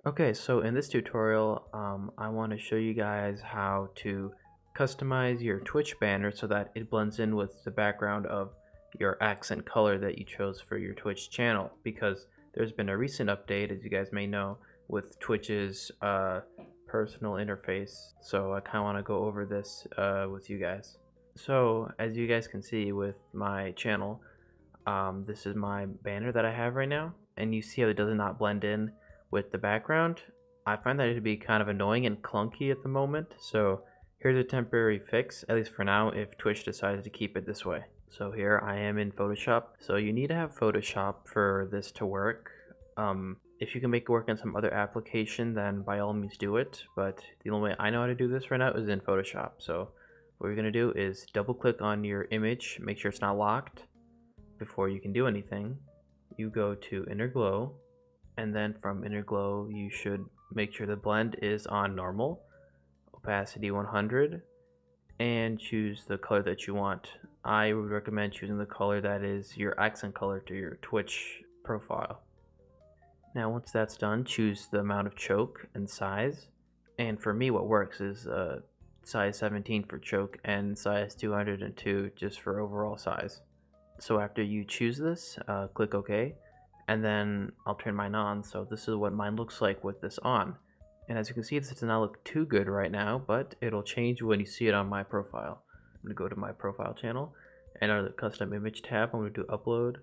Okay, so in this tutorial, I want to show you guys how to customize your Twitch banner so that it blends in with the background of your accent color that you chose for your Twitch channel. Because there's been a recent update, as you guys may know, with Twitch's personal interface. So I kind of want to go over this with you guys. So as you guys can see with my channel, this is my banner that I have right now, and you see how it does not blend in with the background. I find that it'd be kind of annoying and clunky at the moment, so here's a temporary fix, at least for now, if Twitch decides to keep it this way. So here I am in Photoshop. So you need to have Photoshop for this to work. If you can make it work in some other application, then by all means do it, but the only way I know how to do this right now is in Photoshop. So what you're going to do is double click on your image, make sure it's not locked. Before you can do anything, you go to Inner Glow, and then from Inner Glow you should make sure the blend is on normal, opacity 100, and choose the color that you want. I would recommend choosing the color that is your accent color to your Twitch profile. Now once that's done, choose the amount of choke and size, and for me what works is size 17 for choke and size 202 just for overall size. So after you choose this, click OK, and then I'll turn mine on. So this is what mine looks like with this on. And as you can see, this does not look too good right now, but it'll change when you see it on my profile. I'm going to go to my profile channel, and under the custom image tab, I'm going to do upload.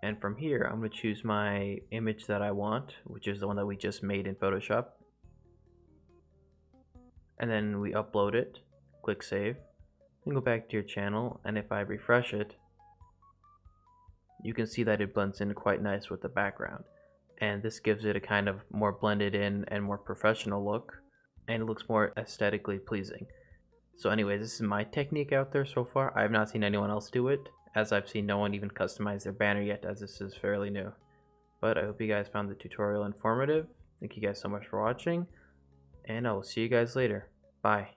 And from here, I'm going to choose my image that I want, which is the one that we just made in Photoshop. And then we upload it, click save, and go back to your channel, and if I refresh it, you can see that it blends in quite nice with the background, and this gives it a kind of more blended in and more professional look, and it looks more aesthetically pleasing. So anyways, this is my technique out there so far. I have not seen anyone else do it, as I've seen no one even customize their banner yet, as this is fairly new. But I hope you guys found the tutorial informative. Thank you guys so much for watching, and I will see you guys later. Bye.